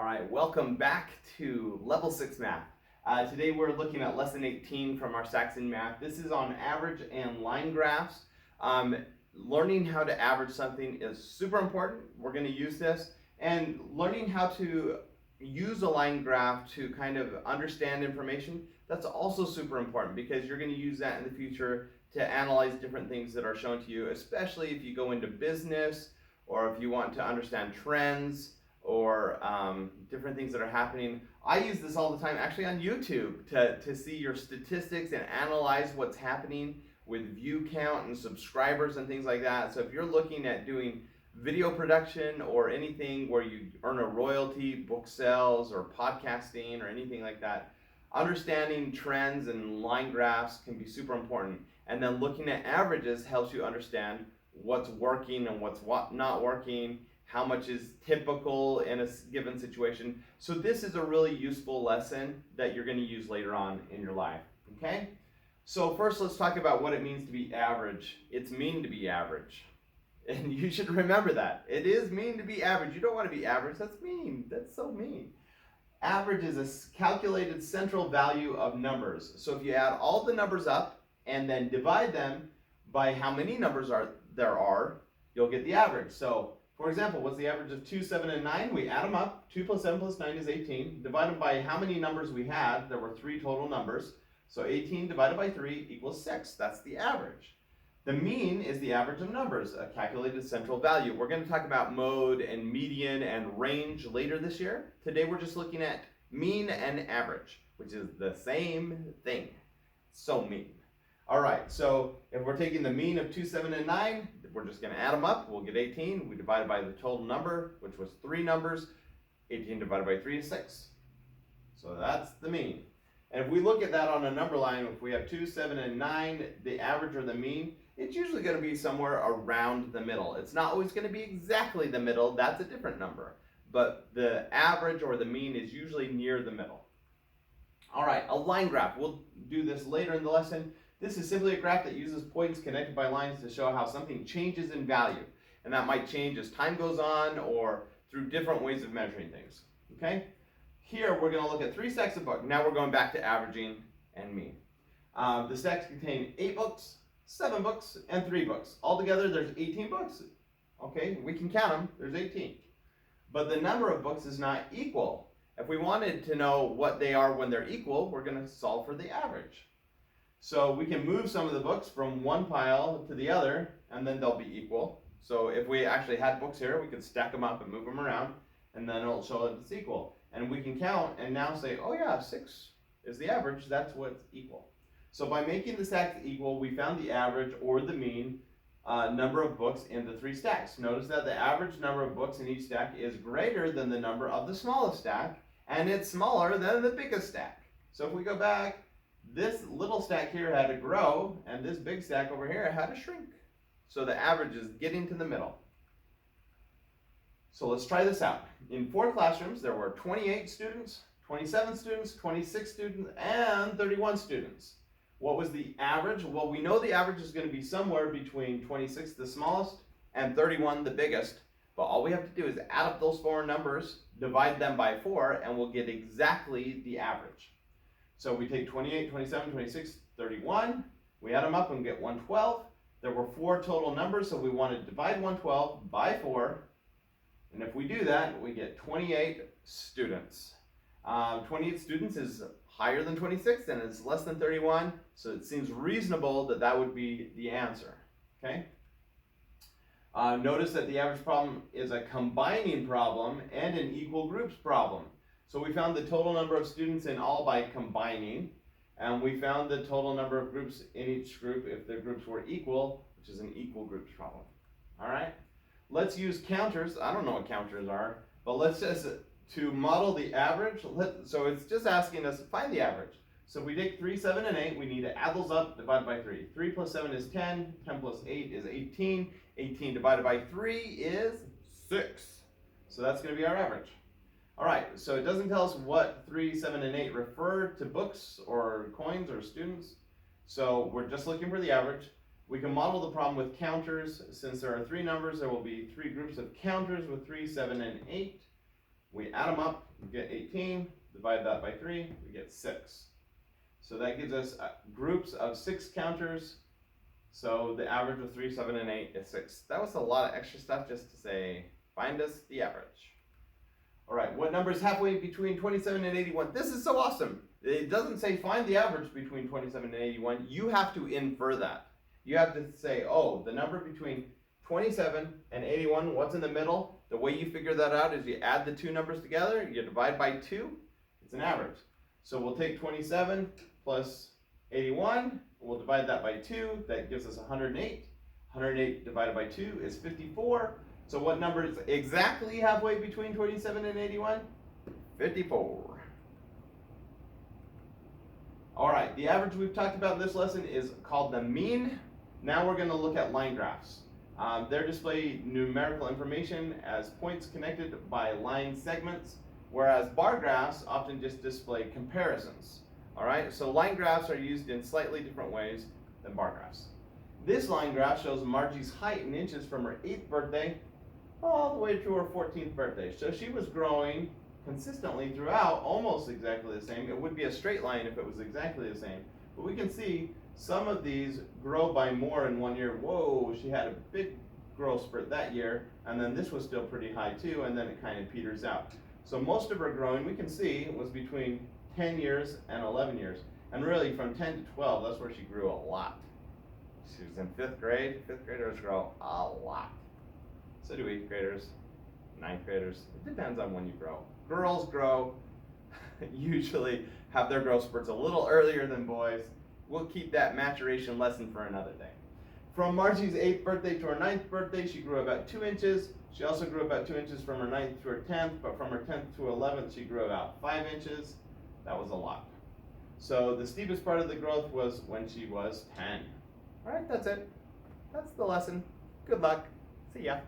All right, welcome back to Level 6 Math. Today we're looking at Lesson 18 from our Saxon Math. This is on average and line graphs. Learning how to average something is super important. We're going to use this. And learning how to use a line graph to kind of understand information, that's also super important because you're going to use that in the future to analyze different things that are shown to you, especially if you go into business or if you want to understand trends or different things that are happening. I use this all the time actually on YouTube to see your statistics and analyze what's happening with view count and subscribers and things like that. So if you're looking at doing video production or anything where you earn a royalty, book sales or podcasting or anything like that, understanding trends and line graphs can be super important. And then looking at averages helps you understand what's working and what's not working, how much is typical in a given situation. So this is a really useful lesson that you're going to use later on in your life, okay? So first let's talk about what it means to be average. It's mean to be average. And you should remember that. It is mean to be average. You don't want to be average. That's mean. That's so mean. Average is a calculated central value of numbers. So if you add all the numbers up and then divide them by how many numbers there are, you'll get the average. So for example, what's the average of 2, 7, and 9? We add them up. 2 plus 7 plus 9 is 18. Divide them by how many numbers we had. There were 3 total numbers. So 18 divided by 3 equals 6. That's the average. The mean is the average of numbers, a calculated central value. We're going to talk about mode and median and range later this year. Today we're just looking at mean and average, which is the same thing. So mean. All right, so if we're taking the mean of 2, 7, and 9, we're just going to add them up. We'll get 18. We divide it by the total number, which was 3 numbers. 18 divided by 3 is 6. So that's the mean. And if we look at that on a number line, if we have 2, 7, and 9, the average or the mean, it's usually going to be somewhere around the middle. It's not always going to be exactly the middle. That's a different number. But the average or the mean is usually near the middle. All right, a line graph. We'll do this later in the lesson. This is simply a graph that uses points connected by lines to show how something changes in value. And that might change as time goes on or through different ways of measuring things. Okay? Here we're going to look at 3 stacks of books. Now we're going back to averaging and mean. The stacks contain 8 books, 7 books, and 3 books. Altogether there's 18 books. Okay, we can count them. There's 18. But the number of books is not equal. If we wanted to know what they are when they're equal, we're going to solve for the average. So we can move some of the books from one pile to the other, and then they'll be equal. So if we actually had books here, we could stack them up and move them around, and then it'll show that it's equal. And we can count and now say, oh yeah, 6 is the average, that's what's equal. So by making the stacks equal, we found the average or the mean number of books in the 3 stacks. Notice that the average number of books in each stack is greater than the number of the smallest stack, and it's smaller than the biggest stack. So if we go back, this little stack here had to grow, and this big stack over here had to shrink. So the average is getting to the middle. So let's try this out. In 4 classrooms, there were 28 students, 27 students, 26 students, and 31 students. What was the average? Well, we know the average is going to be somewhere between 26, the smallest, and 31, the biggest. But all we have to do is add up those 4 numbers, divide them by 4, and we'll get exactly the average. So we take 28, 27, 26, 31, we add them up and get 112. There were 4 total numbers, so we want to divide 112 by 4. And if we do that, we get 28 students. 28 students is higher than 26 and it's less than 31, so it seems reasonable that that would be the answer. Okay? Notice that the average problem is a combining problem and an equal groups problem. So we found the total number of students in all by combining, and we found the total number of groups in each group if the groups were equal, which is an equal groups problem. All right? Let's use counters. I don't know what counters are, but let's just, to model the average, so it's just asking us to find the average. So if we take 3, 7, and 8, we need to add those up, divide by 3. 3 plus 7 is 10, 10 plus 8 is 18, 18 divided by 3 is 6. So that's going to be our average. All right, so it doesn't tell us what 3, 7, and 8 refer to books or coins or students. So we're just looking for the average. We can model the problem with counters. Since there are 3 numbers, there will be 3 groups of counters with 3, 7, and 8. We add them up, we get 18, divide that by 3, we get 6. So that gives us groups of 6 counters. So the average of 3, 7, and 8 is 6. That was a lot of extra stuff just to say, find us the average. All right, what number is halfway between 27 and 81? This is so awesome. It doesn't say find the average between 27 and 81. You have to infer that. You have to say, oh, the number between 27 and 81, what's in the middle? The way you figure that out is you add the two numbers together, you divide by 2, it's an average. So we'll take 27 plus 81, we'll divide that by 2, that gives us 108. 108 divided by 2 is 54. So what number is exactly halfway between 27 and 81? 54. All right, the average we've talked about in this lesson is called the mean. Now we're going to look at line graphs. They display numerical information as points connected by line segments, whereas bar graphs often just display comparisons. All right, so line graphs are used in slightly different ways than bar graphs. This line graph shows Margie's height in inches from her 8th birthday all the way to her 14th birthday. So she was growing consistently throughout, almost exactly the same. It would be a straight line if it was exactly the same. But we can see some of these grow by more in one year. Whoa, she had a big growth spurt that year, and then this was still pretty high too, and then it kind of peters out. So most of her growing, we can see, was between 10 years and 11 years. And really from 10 to 12, that's where she grew a lot. She was in 5th grade. 5th graders grow a lot. So do 8th graders, 9th graders. It depends on when you grow. Girls grow, usually have their growth spurts a little earlier than boys. We'll keep that maturation lesson for another day. From Margie's 8th birthday to her 9th birthday, she grew about 2 inches. She also grew about 2 inches from her 9th to her 10th, but from her 10th to 11th, she grew about 5 inches. That was a lot. So the steepest part of the growth was when she was 10. All right, that's it. That's the lesson. Good luck. See ya.